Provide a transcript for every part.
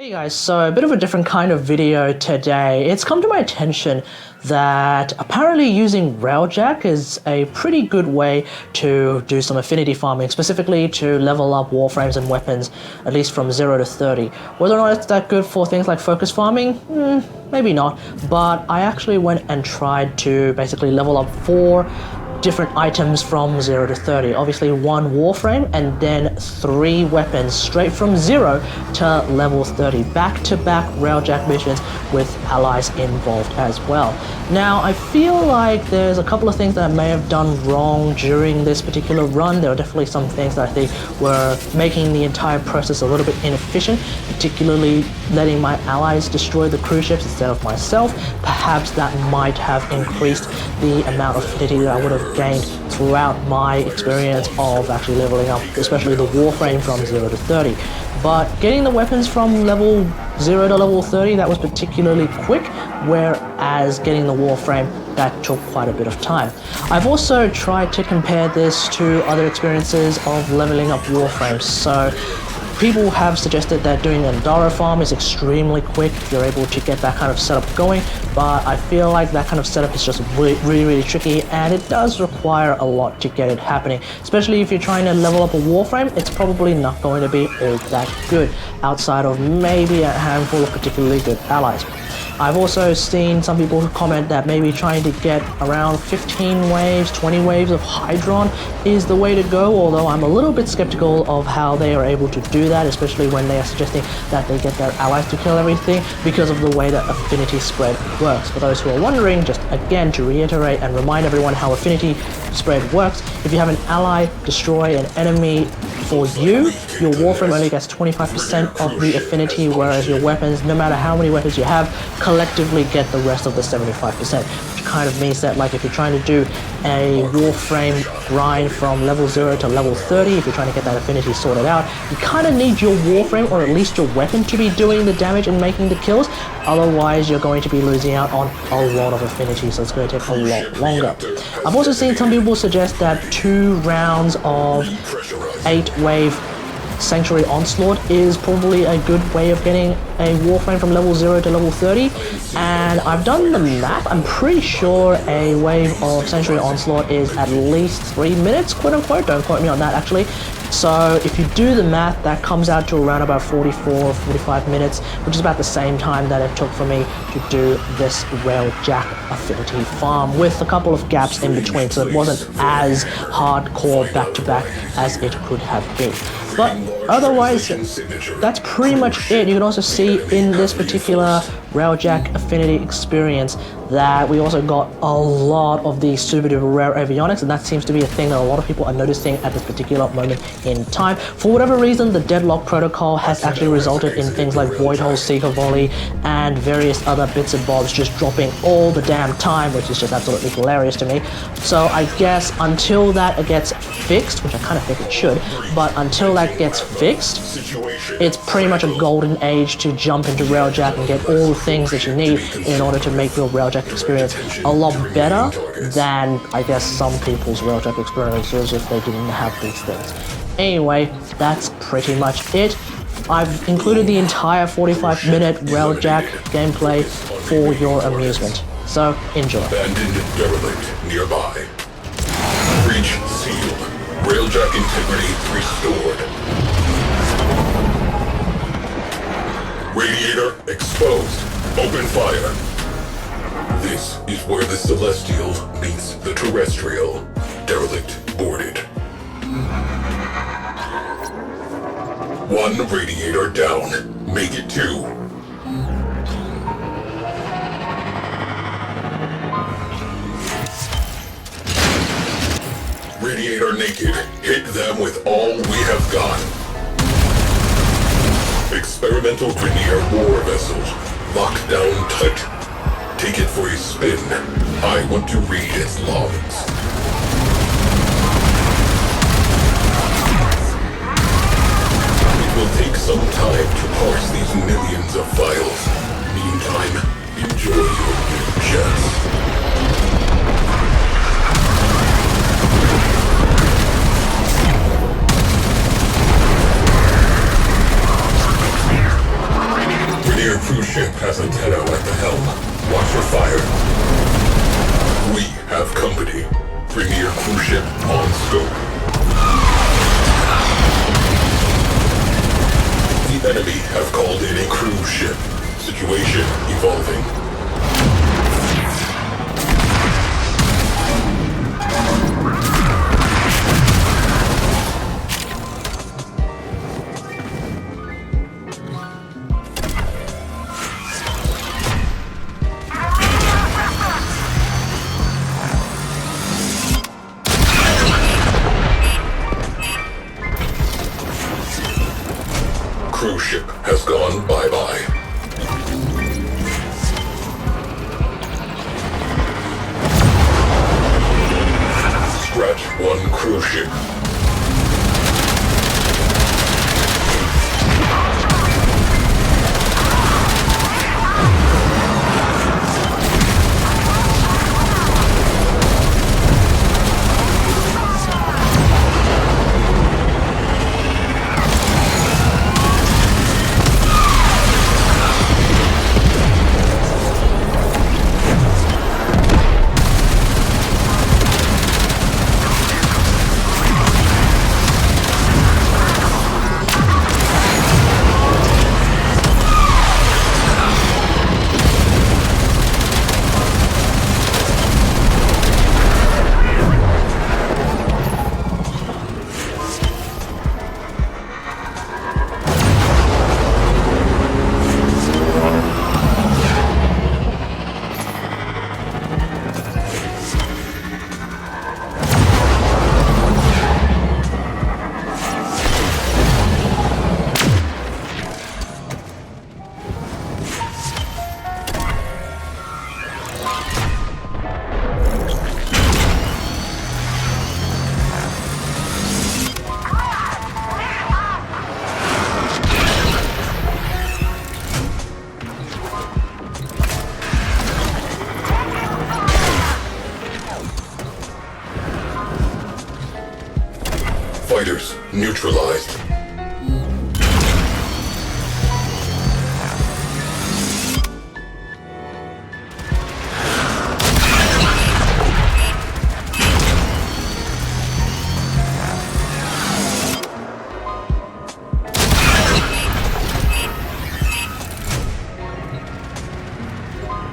Hey guys, so a bit of a different kind of video today. It's come to my attention that apparently using Railjack is a pretty good way to do some affinity farming, specifically to level up warframes and weapons, at least from 0 to 30. Whether or not it's that good for things like focus farming, maybe not, but I actually went and tried to basically level up 4 different items from 0 to 30. Obviously 1 warframe and then 3 weapons straight from 0 to level 30. Back-to-back Railjack missions with allies involved as well. Now I feel like there's a couple of things that I may have done wrong during this particular run. There are definitely some things that I think were making the entire process a little bit inefficient, particularly letting my allies destroy the cruise ships instead of myself. Perhaps that might have increased the amount of affinity that I would have gained throughout my experience of actually leveling up, especially the warframe from 0 to 30. But getting the weapons from level 0 to level 30, that was particularly quick, whereas getting the warframe, that took quite a bit of time. I've also tried to compare this to other experiences of leveling up warframes. So people have suggested that doing an Andara farm is extremely quick if you're able to get that kind of setup going, but I feel like that kind of setup is just really tricky, and it does require a lot to get it happening. Especially if you're trying to level up a warframe, it's probably not going to be all that good, outside of maybe a handful of particularly good allies. I've also seen some people comment that maybe trying to get around 15 waves, 20 waves of Hydron is the way to go, although I'm a little bit skeptical of how they are able to do that, especially when they are suggesting that they get their allies to kill everything because of the way that affinity spread works. For those who are wondering, just again to reiterate and remind everyone how affinity spread works, if you have an ally destroy an enemy for you, your warframe only gets 25% of the affinity, whereas your weapons, no matter how many weapons you have, collectively get the rest of the 75%, which kind of means that, like, if you're trying to do a warframe grind from level 0 to level 30, if you're trying to get that affinity sorted out, you kind of need your warframe, or at least your weapon, to be doing the damage and making the kills. Otherwise you're going to be losing out on a lot of affinity, so it's going to take a lot longer. I've also seen some people suggest that 2 rounds of 8-wave Sanctuary Onslaught is probably a good way of getting a warframe from level 0 to level 30, and I've done the math. I'm pretty sure a wave of Sanctuary Onslaught is at least 3 minutes, quote unquote. Don't quote me on that actually. So if you do the math, that comes out to around about 44, 45 minutes, which is about the same time that it took for me to do this Railjack Affinity farm, with a couple of gaps in between, so it wasn't as hardcore back-to-back as it could have been. But otherwise, that's pretty much it. You can also see in this particular Railjack Affinity experience that we also got a lot of the super duper rare avionics, and that seems to be a thing that a lot of people are noticing at this particular moment in time. For whatever reason, the deadlock protocol has actually resulted in things like Void Hole, Seeker Volley, and various other bits and bobs just dropping all the damn time, which is just absolutely hilarious to me. So I guess until that gets fixed, which I kind of think it should, but until that gets fixed, it's pretty much a golden age to jump into Railjack and get all the things that you need in order to make your Railjack experience a lot better than, I guess, some people's Railjack experiences if they didn't have these things. Anyway, that's pretty much it. I've included the entire 45-minute Railjack gameplay for your amusement, so enjoy. Abandoned derelict nearby. Breach sealed. Railjack integrity restored. Radiator exposed. Open fire. This is where the celestial meets the terrestrial. Derelict boarded. 1 radiator down. Make it 2. Radiator naked. Hit them with all we have got. Experimental Grineer war vessel. Locked down tight. Take it for a spin. I want to read its logs. It will take some time to parse these millions of files. Meantime, enjoy your new chest. Premier cruise ship has a Tenno at the helm. Watch for fire. We have company. Premier cruise ship on scope. The enemy have called in a cruise ship. Situation evolving. Cruise ship has gone bye-bye. Scratch one cruise ship. Fighters neutralized.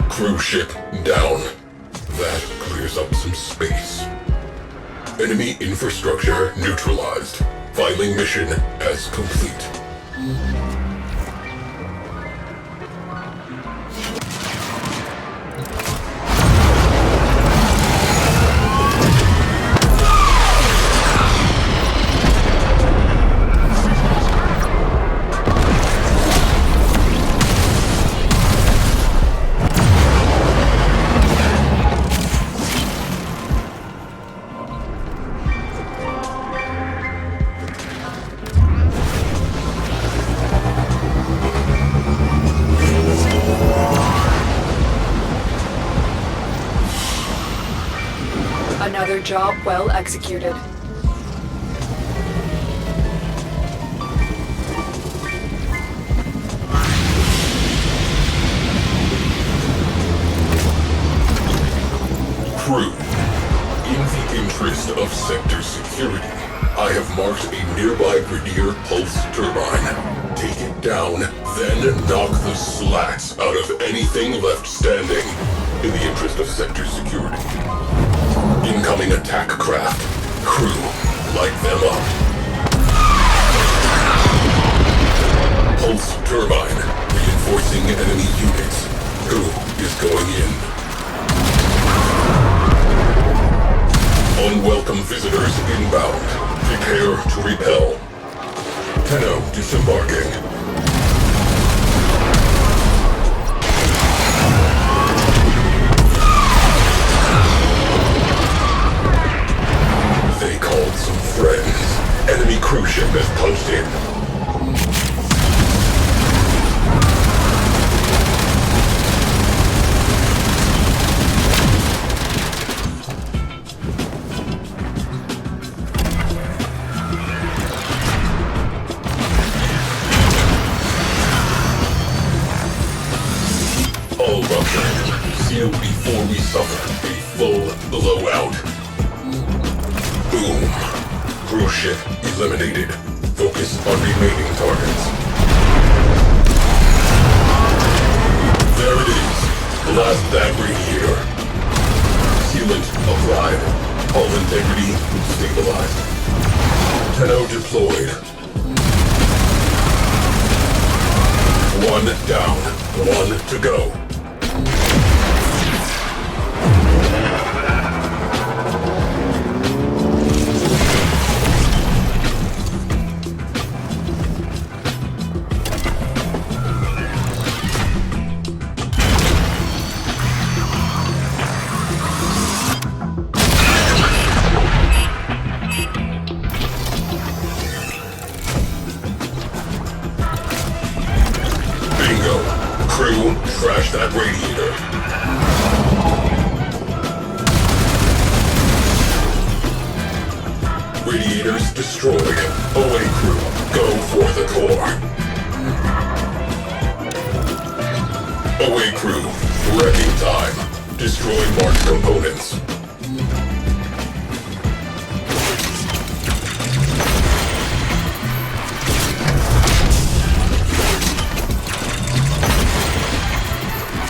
Cruise ship down. That clears up some space. Enemy infrastructure neutralized. Filing mission as complete. Another job well executed. Crew, in the interest of sector security, I have marked a nearby Grineer pulse turbine. Take it down, then knock the slats out of anything left standing. In the interest of sector security. Incoming attack craft. Crew, light them up. Pulse turbine, reinforcing enemy units. Who is going in? Unwelcome visitors inbound. Prepare to repel. Tenno disembarking. They called some friends. Enemy cruise ship has punched in. shield before we suffer a full blowout. Boom. Cruise ship eliminated. Focus on remaining targets. There it is. Blast that radiator. Sealant applied. Hull integrity stabilized. Tenno deployed. One down. One to go. Trash that radiator. Radiators destroyed. Away crew, go for the core. Away crew, wrecking time. Destroy marked components.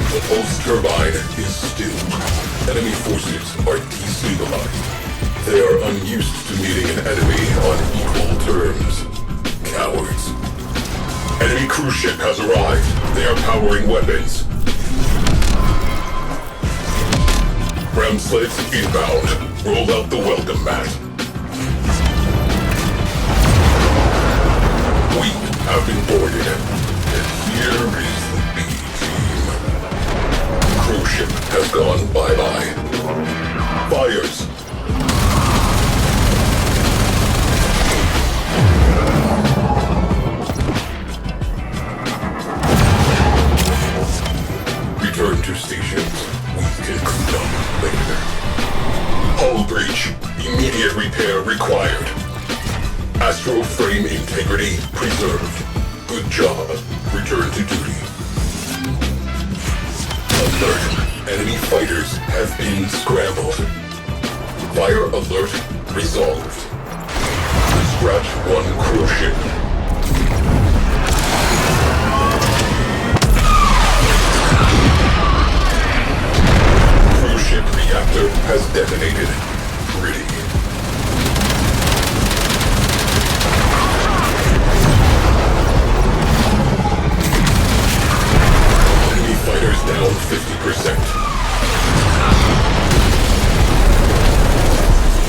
The pulse turbine is still. Enemy forces are destabilized. They are unused to meeting an enemy on equal terms. Cowards. Enemy cruise ship has arrived. They are powering weapons. Ram sleds inbound. Roll out the welcome mat. We have been boarded. And here is the B team. Cruise ship has gone bye-bye. Fires. Return to stations. We can clean up later. Hull breach. Immediate repair required. Astro frame integrity preserved. Good job. Return to duty. Alert. Enemy fighters have been scrambled. Fire alert resolved. Scratch one cruise ship. Cruise ship reactor has detonated. Pretty. Enemy fighters down 50%.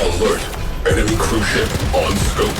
Alert. Enemy cruise ship on scope.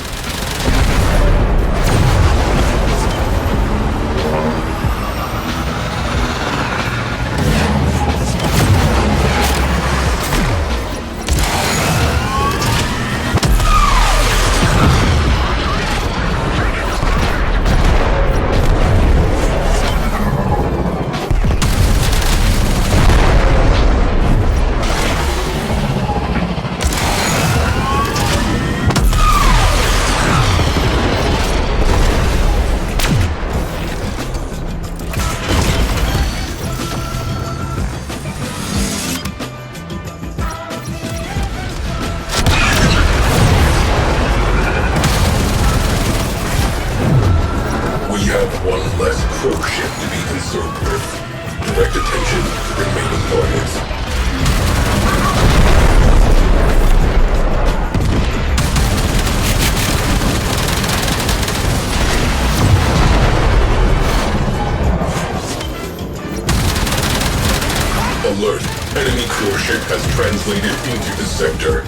Alert. Enemy cruise ship has translated into the sector.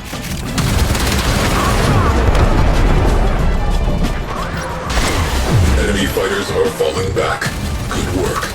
Enemy fighters are falling back. Good work.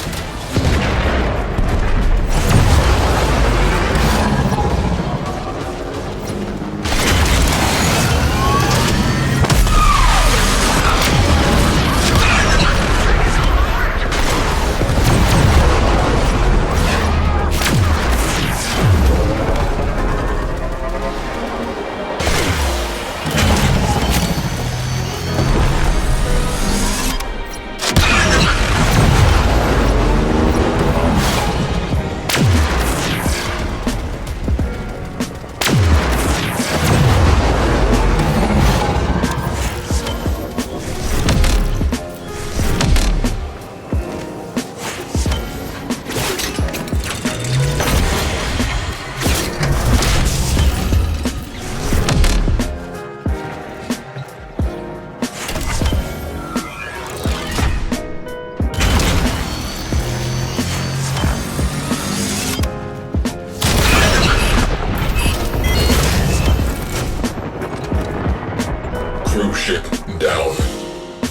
ship down.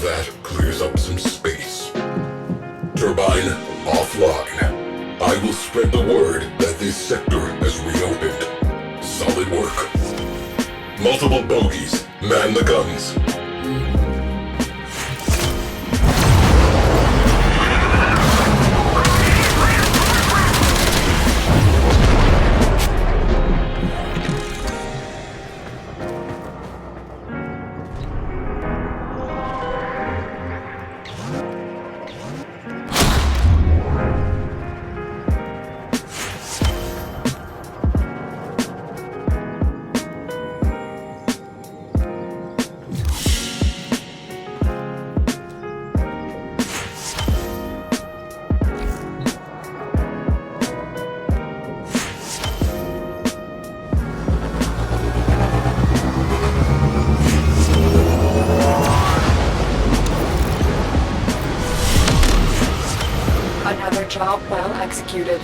That clears up some space. Turbine offline. I will spread the word that this sector has reopened. Solid work. Multiple bogies. Man the guns. Another job well executed.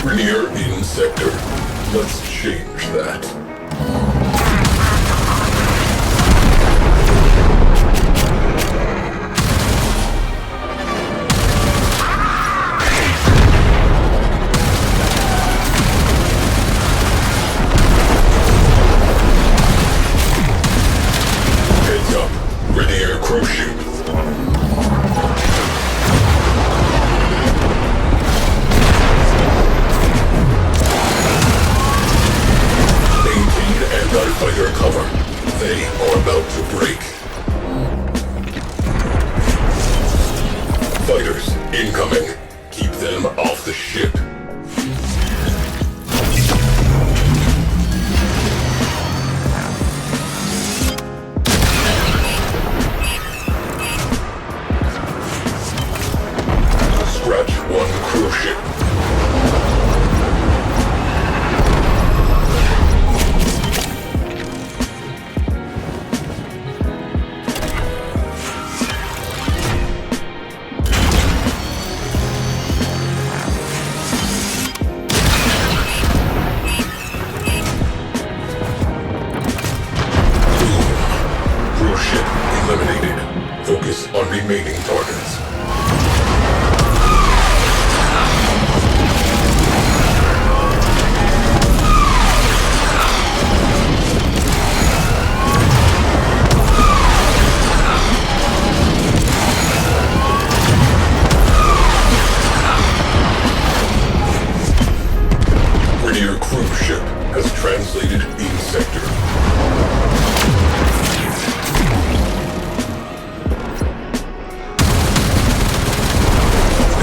Rainier in sector. Let's change that. Heads up. Rainier cruise ship. Anti-fighter cover. They are about to break. Fighters incoming. Keep them off the ship. Scratch one cruise ship. Eliminated. Focus on remaining targets. Rainier cruise ship has translated in sector.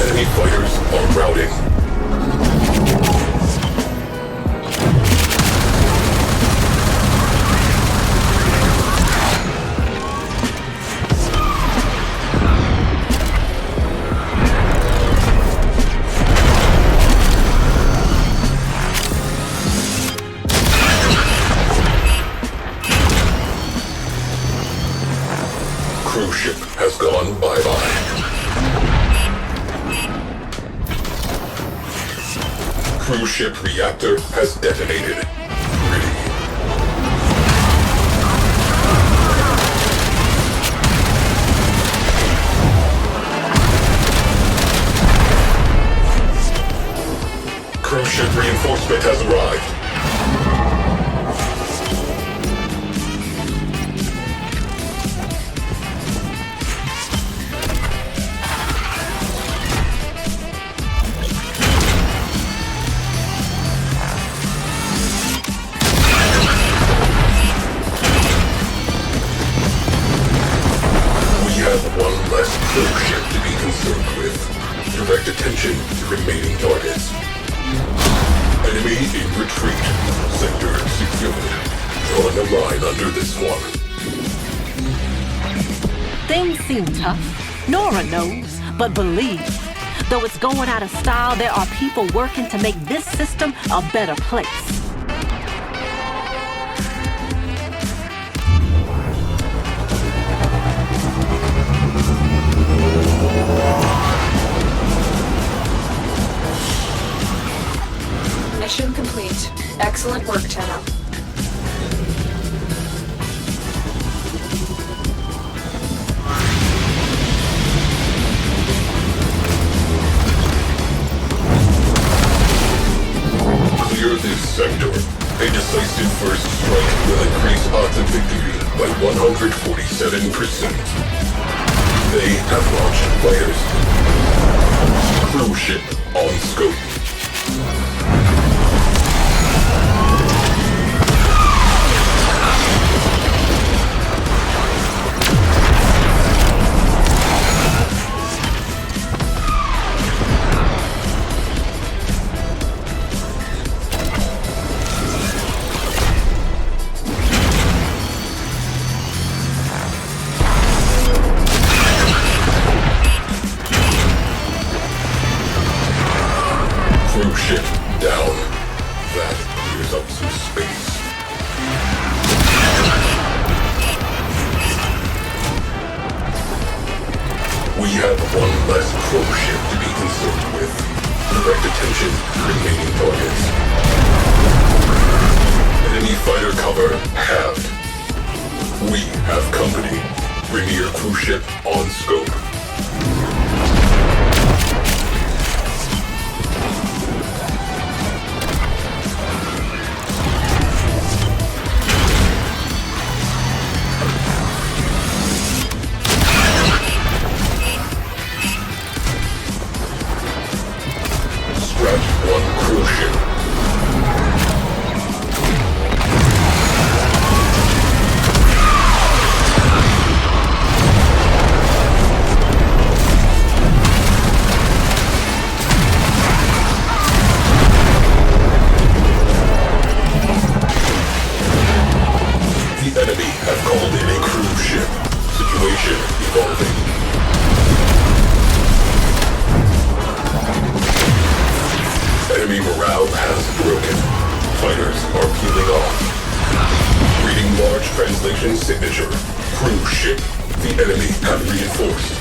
Enemy fighters are routing. Cruise ship has gone bye-bye. Cruise ship reactor has detonated. Ready. Cruise ship reinforcement has arrived. One less cruise ship to be concerned with. Direct attention to remaining targets. Enemy in retreat. Sector secured. Drawing a line under this one. Things seem tough. Nora knows, but believe, Though it's going out of style, there are people working to make this system a better place. Mission complete. Excellent work, Tenno. Clear this sector. A decisive first strike will increase odds of victory by 147%. They have launched fighters. Crew ship on scope. Crew ship down. That clears up some space. We have one less crew ship to be concerned with. Direct attention to remaining targets. Enemy fighter cover halved. We have company. Premier crew ship on scope. One crew ship. The enemy have called in a crew ship. Situation evolving. Enemy morale has broken. Fighters are peeling off. Reading large translation signature. Crew ship. The enemy have reinforced.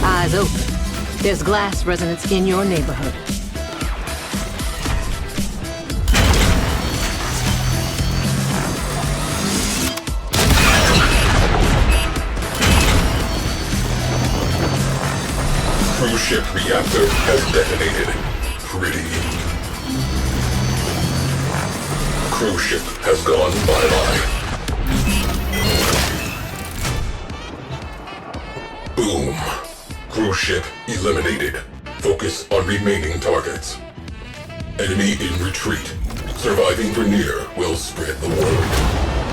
Eyes open. There's glass resonance in your neighborhood. Cruise ship reactor has detonated. Pretty. Cruise ship has gone bye-bye. Boom. Cruise ship eliminated. Focus on remaining targets. Enemy in retreat. Surviving Vernier will spread the word.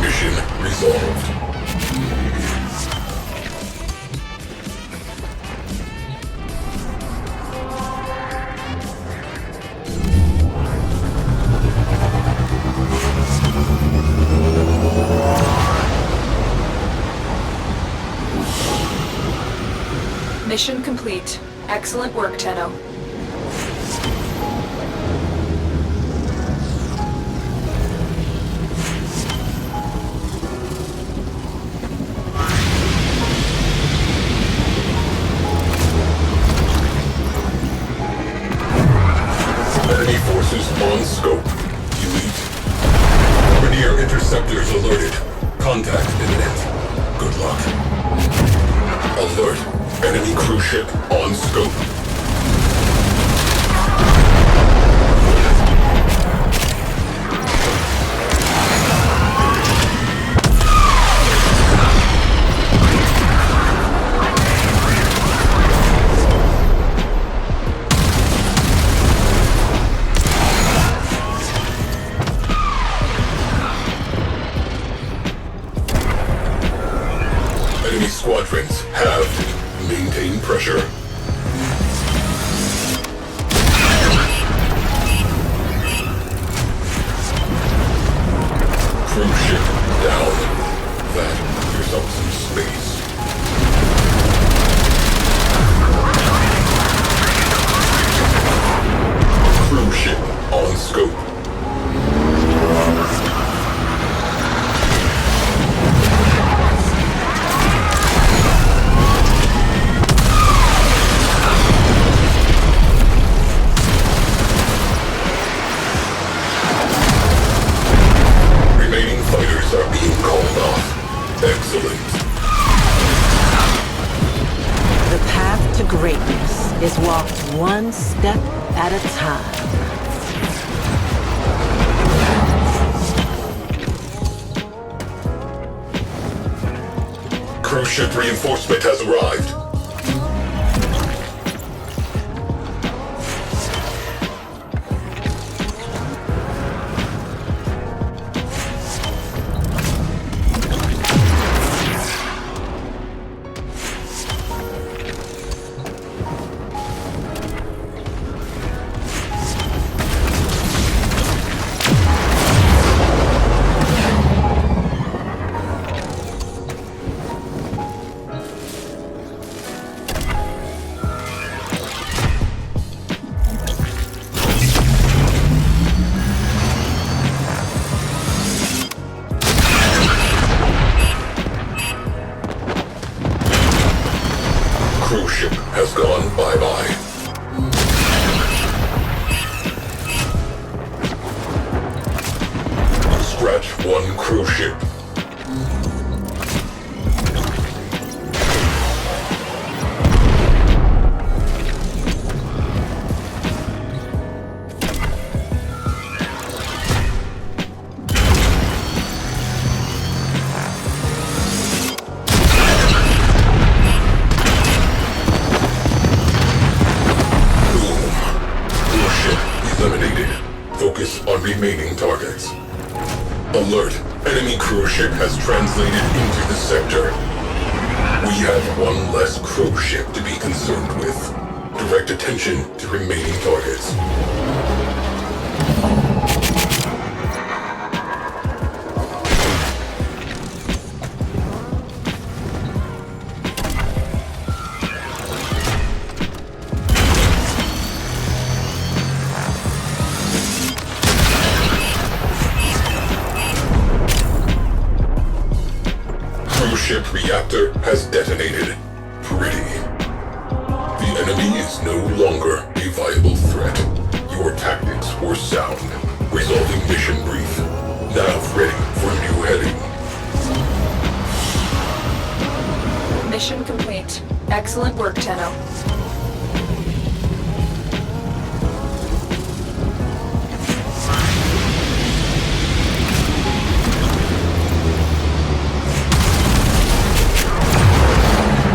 Mission resolved. Mission complete. Excellent work, Tenno. Enemy forces on scope. Elite. Vernier interceptors alerted. Contact imminent. Good luck. Alert. Enemy cruise ship on scope. Enemy squadrons halved. Maintain pressure. Cruise ship down. That clears up some space. Cruise ship on scope. Remaining fighters are being called off. Excellent. The path to greatness is walked one step at a time. Cruise ship reinforcement has arrived. Cruise ship has gone bye-bye. Scratch one cruise ship. Eliminated. Focus on remaining targets. Alert! Enemy cruise ship has translated into the sector. We have one less cruise ship to be concerned with. Direct attention to remaining targets. Cruise ship reactor has detonated. Pretty. The enemy is no longer a viable threat. Your tactics were sound. Resolving mission brief. Nav ready for new heading. Mission complete. Excellent work, Tenno.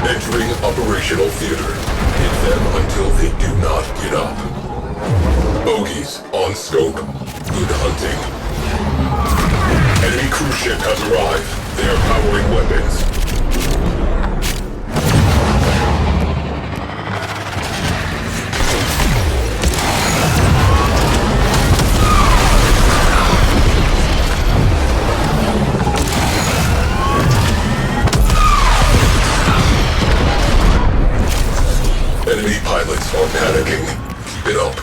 Entering operational theater. Hit them until they do not get up. Bogies on scope. Good hunting. Enemy cruise ship has arrived. They are powering weapons. Enemy pilots are panicking. Keep it up.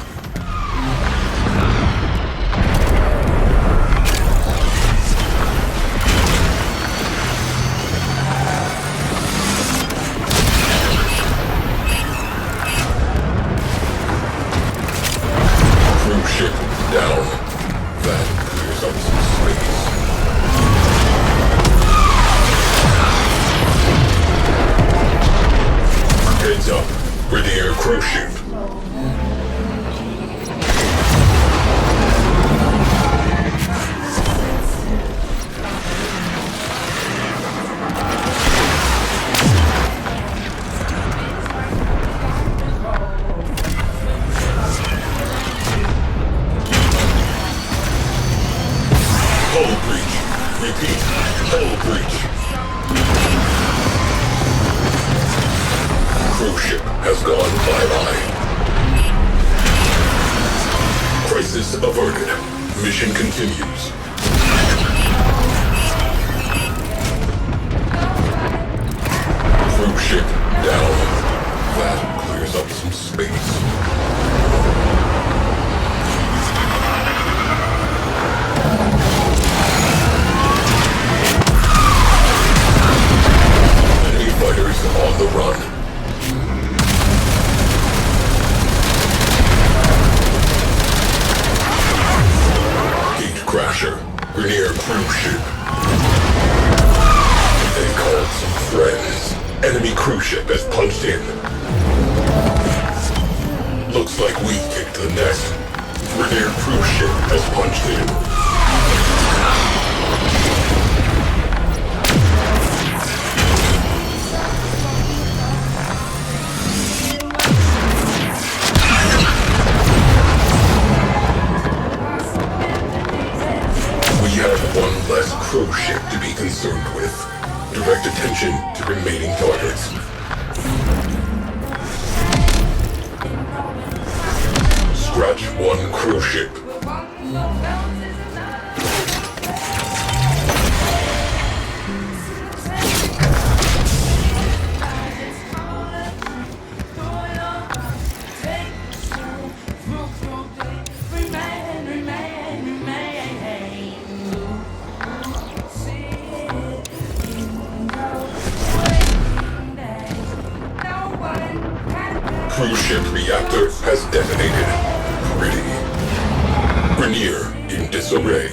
Cruise ship down. That clears up some space. Heads up. Railjack cruise ship. Hull breach. Repeat. Hull breach. Cruise ship has gone bye-bye. Crisis averted. Mission continues. enemy cruise ship has punched in. Looks like we kicked the nest. Grenadier cruise ship has punched in. We have one less cruise ship to be concerned with. Direct attention to remaining targets. Scratch one cruise ship. Cruise ship reactor has detonated. Pretty. Grenier in disarray.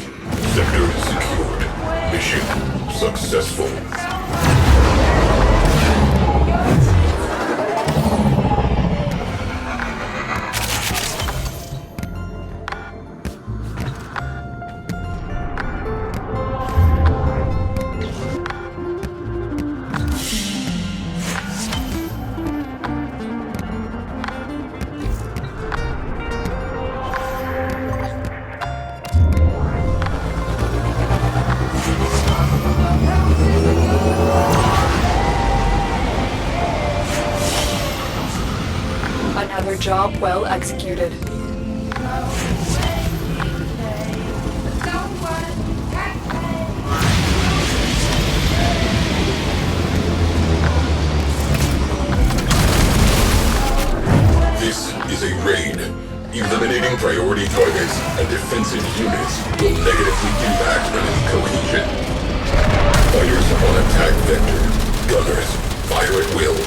Sector secured. Mission successful. Another job well executed. This is a raid. Eliminating priority targets and defensive units will negatively impact enemy cohesion. Fighters on attack vector. Gunners, fire at will.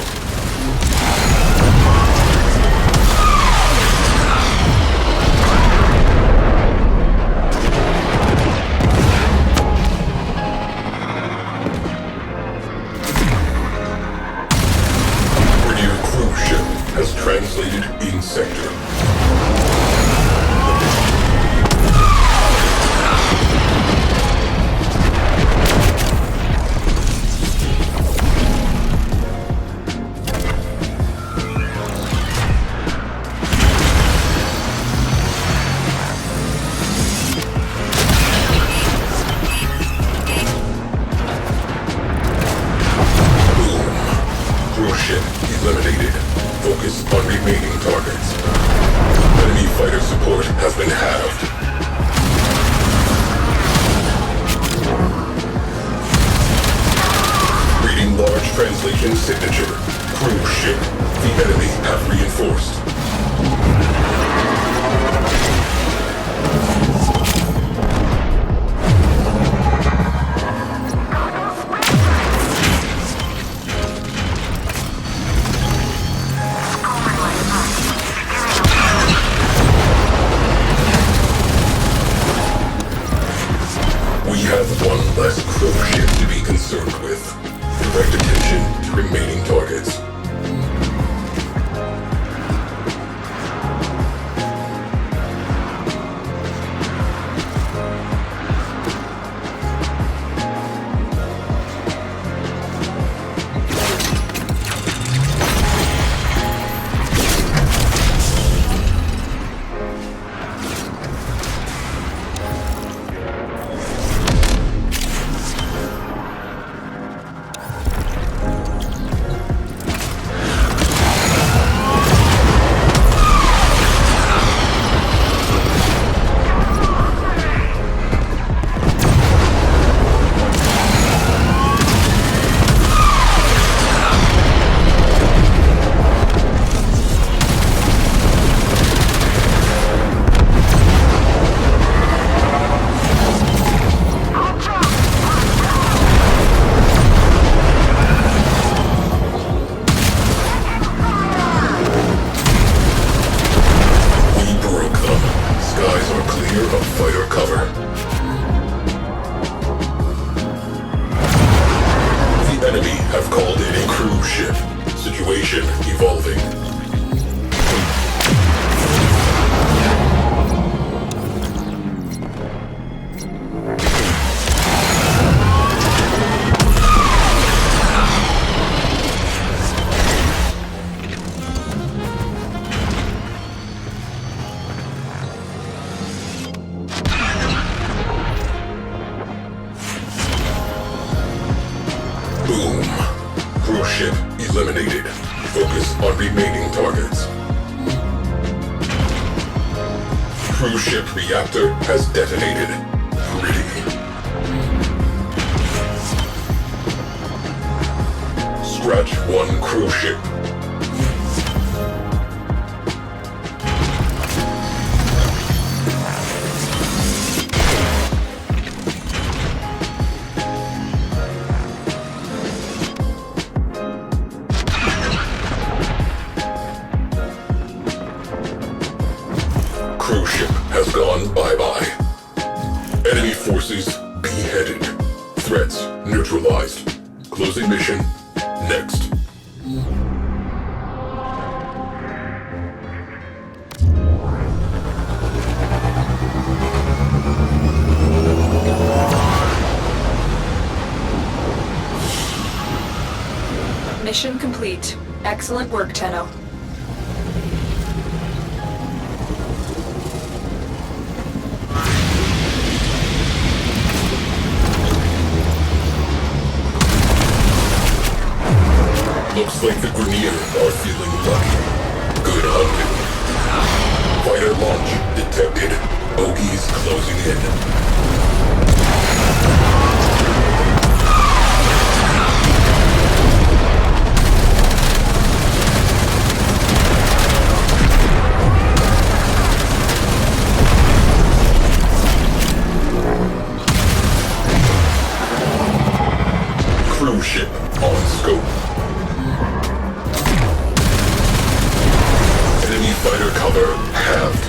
Has translated in sector. Boom. Cruise ship eliminated. Focus on remaining targets. Enemy fighter support has been halved. Reading large translation signature. Cruise ship. The enemy have reinforced. We have one less cruise ship to be concerned with. Direct attention to remaining targets. have called in a cruise ship. Situation evolving. Boom. Cruise ship eliminated. Focus on remaining targets. Cruise ship reactor has detonated. Pretty. Scratch one cruise ship. Cruise ship has gone bye-bye. Enemy forces beheaded. Threats neutralized. Closing mission. Next. Mission complete. Excellent work, Tenno. Looks like the Grenier are feeling lucky. Good hunting. Fighter launch detected. Bogies closing in. Cruise ship on scope. Enemy fighter cover halved.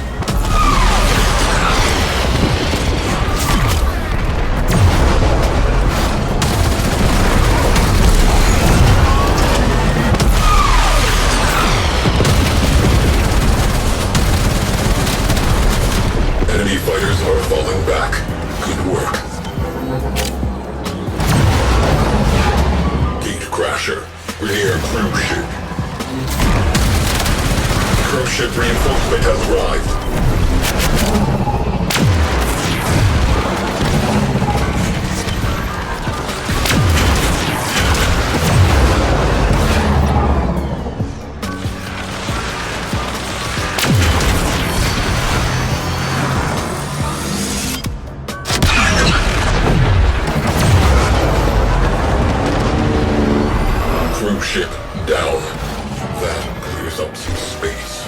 Enemy fighters are falling back. Good work. Gate crasher. Grenier cruise ship. Cruise ship reinforcement has arrived. Cruise ship down. That clears up some space.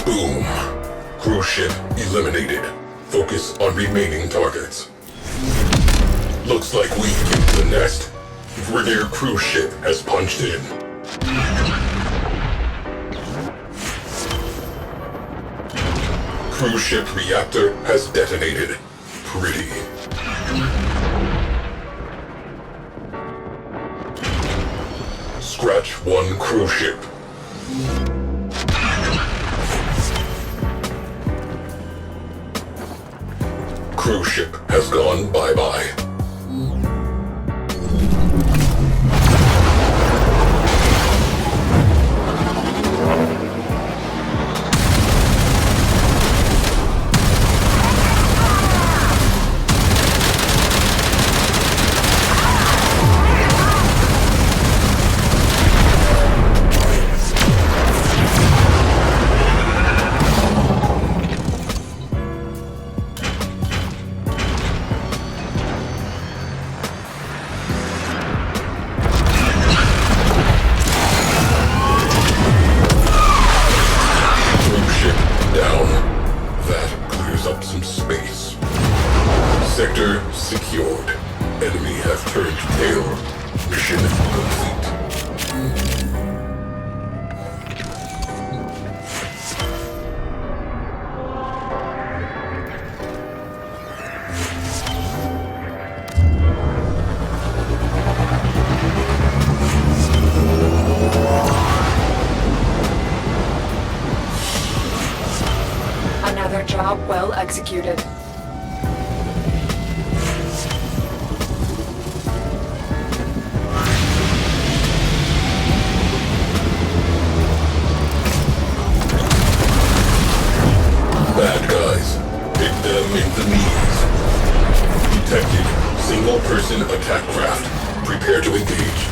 Boom. Cruise ship eliminated. Focus on remaining targets. Looks like we kicked the nest. Grenier cruise ship has punched in. Cruise ship reactor has detonated. Pretty. Scratch one cruise ship. Cruise ship has gone bye-bye. Mission complete. Another job well executed. Bad guys. Hit them in the knees. Detected. Single-person attack craft. Prepare to engage.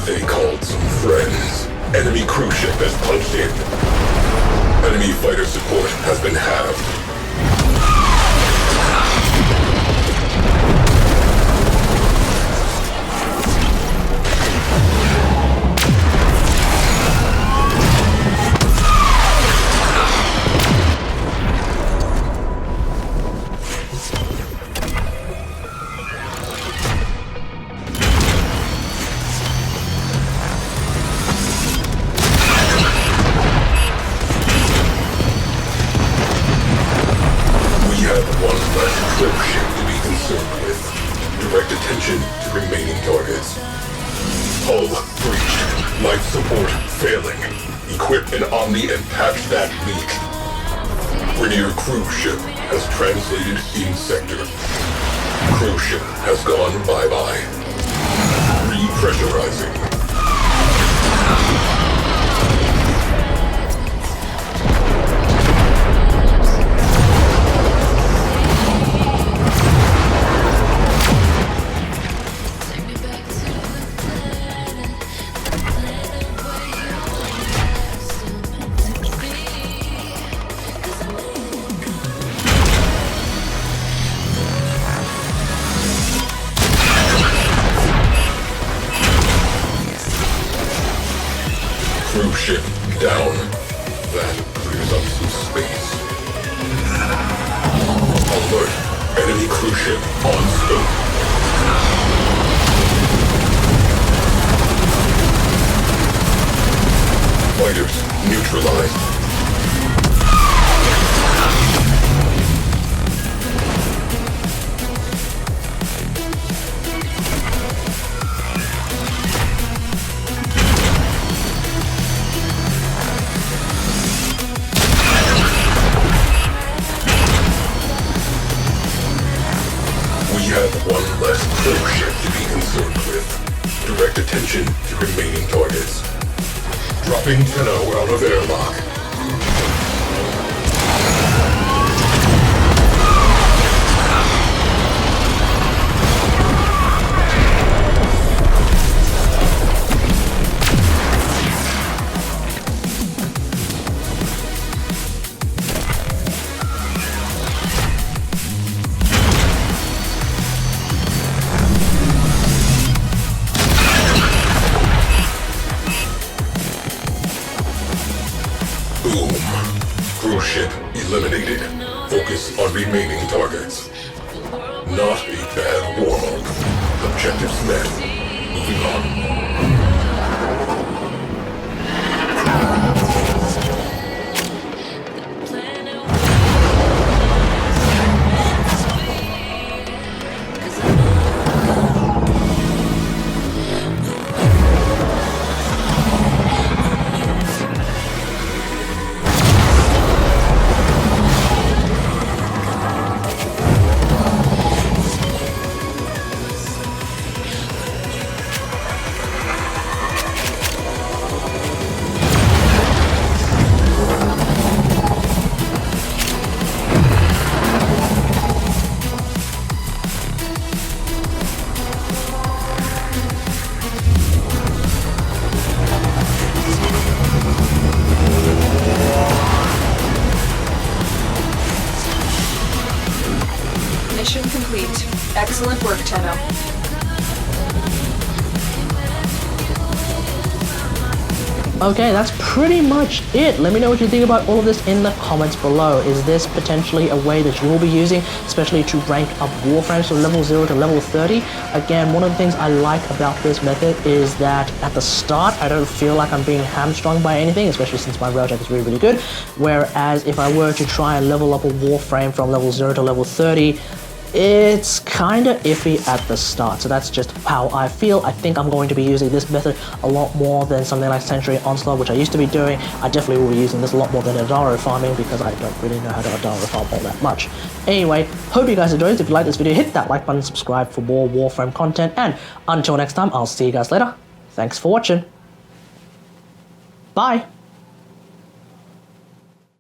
They called some friends. Enemy cruise ship has punched in. Enemy fighter support has been halved. Direct attention to remaining targets. Hull breached. Life support failing. Equip an Omni and patch that leak. Rainier cruise ship has translated in sector. Cruise ship has gone bye-bye. Repressurizing. Cruise ship down. That clears up some space. Alert. Enemy cruise ship on scope. Fighters neutralized. We have one less cruise ship to be concerned with. Direct attention to remaining targets. Dropping Tenno out of airlock. Boom. Cruise ship eliminated. Focus on remaining targets. Not a bad warm-up. Objectives met. Moving on. Mission complete. Excellent work, Tenno. Okay, that's pretty much it. Let me know what you think about all of this in the comments below. Is this potentially a way that you will be using, especially to rank up Warframes from level 0 to level 30? Again, one of the things I like about this method is that at the start, I don't feel like I'm being hamstrung by anything, especially since my Railjack is really, really good. Whereas if I were to try and level up a Warframe from level 0 to level 30, it's kind of iffy at the start. So that's just how I feel. I think I'm going to be using this method a lot more than something like Century Onslaught, which I used to be doing. I definitely will be using this a lot more than Adaro farming because I don't really know how to Adaro farm all that much. Anyway, hope you guys enjoyed. If you like this video, hit that like button, subscribe for more Warframe content, and until next time, I'll see you guys later. Thanks for watching. Bye.